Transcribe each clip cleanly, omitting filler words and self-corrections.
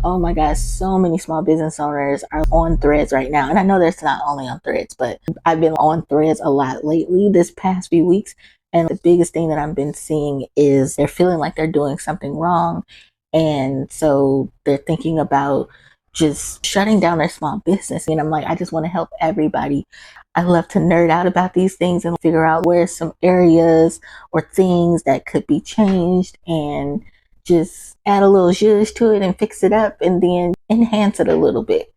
Oh my gosh, so many small business owners are on Threads right now. And I know there's not only on Threads, but I've been on Threads a lot lately this past few weeks. And the biggest thing that I've been seeing is they're feeling like they're doing something wrong. And so they're thinking about just shutting down their small business. And I'm like, I just want to help everybody. I love to nerd out about these things and figure out where some areas or things that could be changed and just add a little zhuzh to it and fix it up and then enhance it a little bit.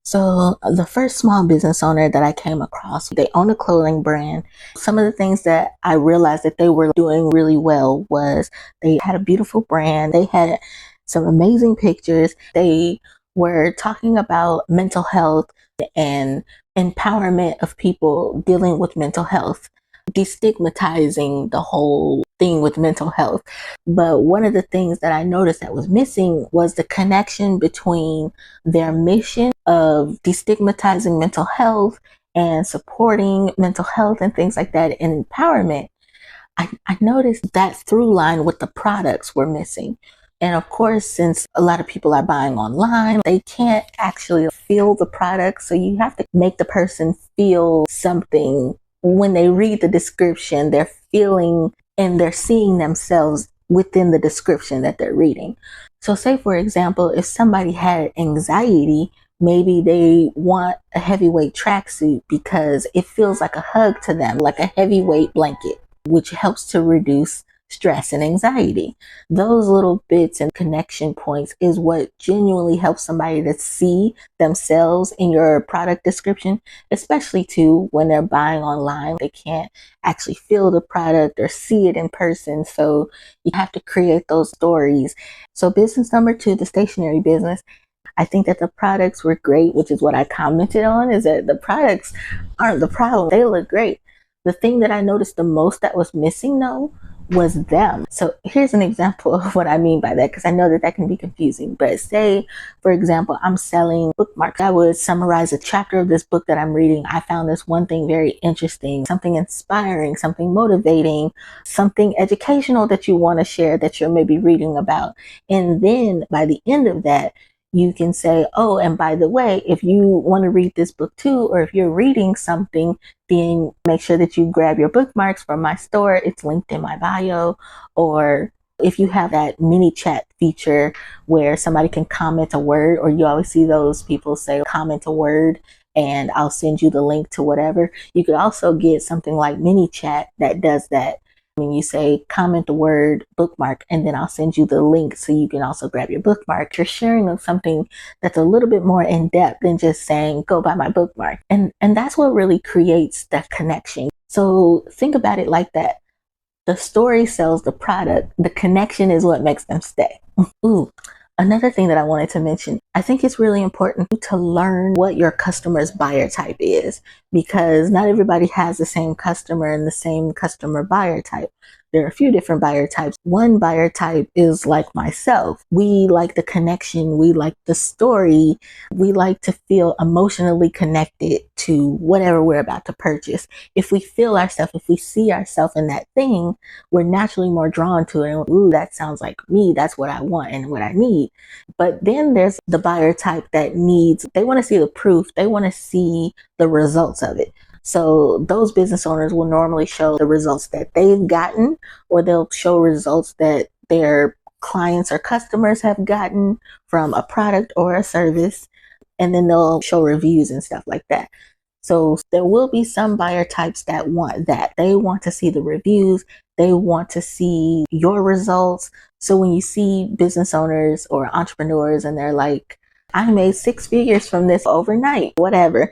So the first small business owner that I came across, they own a clothing brand. Some of the things that I realized that they were doing really well was they had a beautiful brand. They had some amazing pictures. They were talking about mental health and empowerment of people dealing with mental health, destigmatizing the whole thing with mental health. But one of the things that I noticed that was missing was the connection between their mission of destigmatizing mental health and supporting mental health and things like that and empowerment. I noticed that through line with the products were missing. And of course, since a lot of people are buying online, they can't actually feel the product. So you have to make the person feel something. When they read the description, they're feeling and they're seeing themselves within the description that they're reading. So say, for example, if somebody had anxiety, maybe they want a heavyweight tracksuit because it feels like a hug to them, like a heavyweight blanket, which helps to reduce stress and anxiety. Those little bits and connection points is what genuinely helps somebody to see themselves in your product description, especially too when they're buying online. They can't actually feel the product or see it in person. So you have to create those stories. So business number 2, the stationery business. I think that the products were great, which is what I commented on, is that the products aren't the problem. They look great. The thing that I noticed the most that was missing though was them. So here's an example of what I mean by that, because I know that that can be confusing. But say, for example, I'm selling bookmarks. I would summarize a chapter of this book that I'm reading. I found this one thing very interesting, something inspiring, something motivating, something educational that you want to share that you're maybe reading about. And then by the end of that, you can say, oh, and by the way, if you want to read this book too, or if you're reading something, then make sure that you grab your bookmarks from my store. It's linked in my bio. Or if you have that mini chat feature where somebody can comment a word, or you always see those people say, comment a word, and I'll send you the link to whatever. You could also get something like mini chat that does that. When you say comment the word bookmark, and then I'll send you the link so you can also grab your bookmark. You're sharing something that's a little bit more in depth than just saying go buy my bookmark. And that's what really creates that connection. So think about it like that. The story sells the product. The connection is what makes them stay. Ooh. Another thing that I wanted to mention, I think it's really important to learn what your customer's buyer type is, because not everybody has the same customer and the same customer buyer type. There are a few different buyer types. One buyer type is like myself. We like the connection. We like the story. We like to feel emotionally connected to whatever we're about to purchase. If we feel ourselves, if we see ourselves in that thing, we're naturally more drawn to it. And ooh, that sounds like me. That's what I want and what I need. But then there's the buyer type that they want to see the proof. They want to see the results of it. So those business owners will normally show the results that they've gotten, or they'll show results that their clients or customers have gotten from a product or a service. And then they'll show reviews and stuff like that. So there will be some buyer types that want that. They want to see the reviews. They want to see your results. So when you see business owners or entrepreneurs and they're like, I made 6 figures from this overnight, whatever.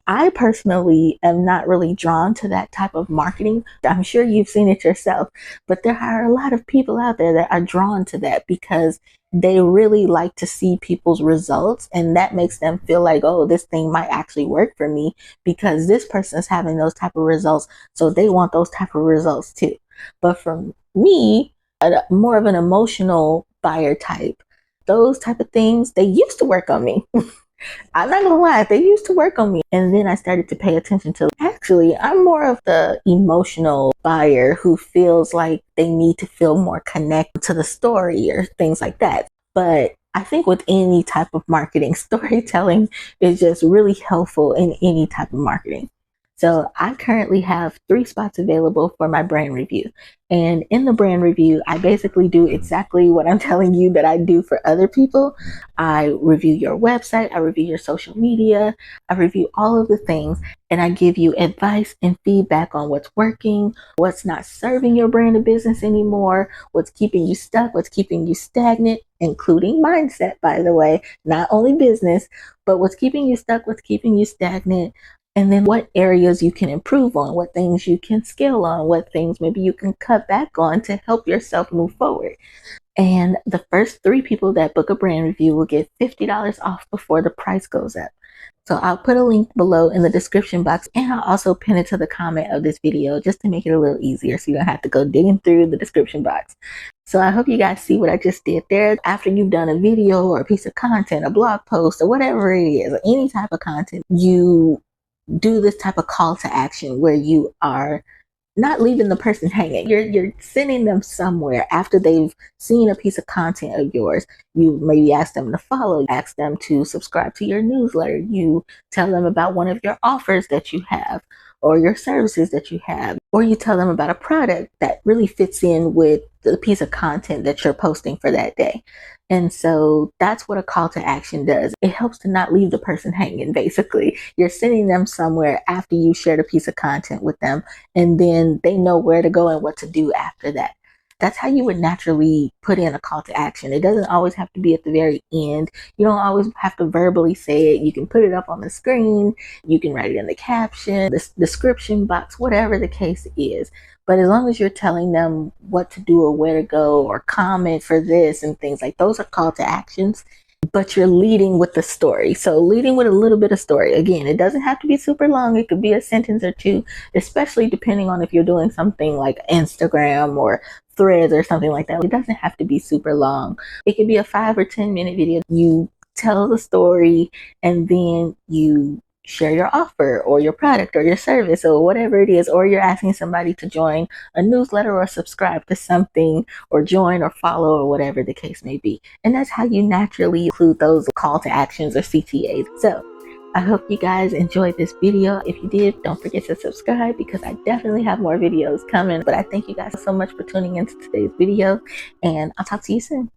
I personally am not really drawn to that type of marketing. I'm sure you've seen it yourself, but there are a lot of people out there that are drawn to that because they really like to see people's results, and that makes them feel like, oh, this thing might actually work for me because this person is having those type of results, so they want those type of results too. But for me, more of an emotional buyer type, those type of things, they used to work on me. I'm not gonna lie, they used to work on me. And then I started to pay attention to, actually, I'm more of the emotional buyer who feels like they need to feel more connected to the story or things like that. But I think with any type of marketing, storytelling is just really helpful in any type of marketing. So I currently have 3 spots available for my brand review. And in the brand review, I basically do exactly what I'm telling you that I do for other people. I review your website, I review your social media, I review all of the things, and I give you advice and feedback on what's working, what's not serving your brand of business anymore, what's keeping you stuck, what's keeping you stagnant, including mindset, by the way, not only business, but what's keeping you stuck, what's keeping you stagnant, and then what areas you can improve on, what things you can scale on, what things maybe you can cut back on to help yourself move forward. And the first 3 people that book a brand review will get $50 off before the price goes up. So I'll put a link below in the description box, and I'll also pin it to the comment of this video just to make it a little easier so you don't have to go digging through the description box. So I hope you guys see what I just did there. After you've done a video or a piece of content, a blog post, or whatever it is, or any type of content, you do this type of call to action where you are not leaving the person hanging. You're sending them somewhere after they've seen a piece of content of yours. You maybe ask them to follow, ask them to subscribe to your newsletter. You tell them about one of your offers that you have or your services that you have, or you tell them about a product that really fits in with the piece of content that you're posting for that day. And so that's what a call to action does. It helps to not leave the person hanging, basically. You're sending them somewhere after you shared a piece of content with them, and then they know where to go and what to do after that. That's how you would naturally put in a call to action. It doesn't always have to be at the very end. You don't always have to verbally say it. You can put it up on the screen. You can write it in the caption, the description box, whatever the case is. But as long as you're telling them what to do or where to go or comment for this and things like those are call to actions, but you're leading with the story. So leading with a little bit of story. Again, it doesn't have to be super long. It could be a sentence or two, especially depending on if you're doing something like Instagram or Threads or something like that. It doesn't have to be super long. It could be a 5 or 10 minute video. You tell the story and then you share your offer or your product or your service or whatever it is, or you're asking somebody to join a newsletter or subscribe to something or join or follow or whatever the case may be. And that's how you naturally include those call to actions or CTAs. So I hope you guys enjoyed this video. If you did, don't forget to subscribe because I definitely have more videos coming. But I thank you guys so much for tuning into today's video, and I'll talk to you soon.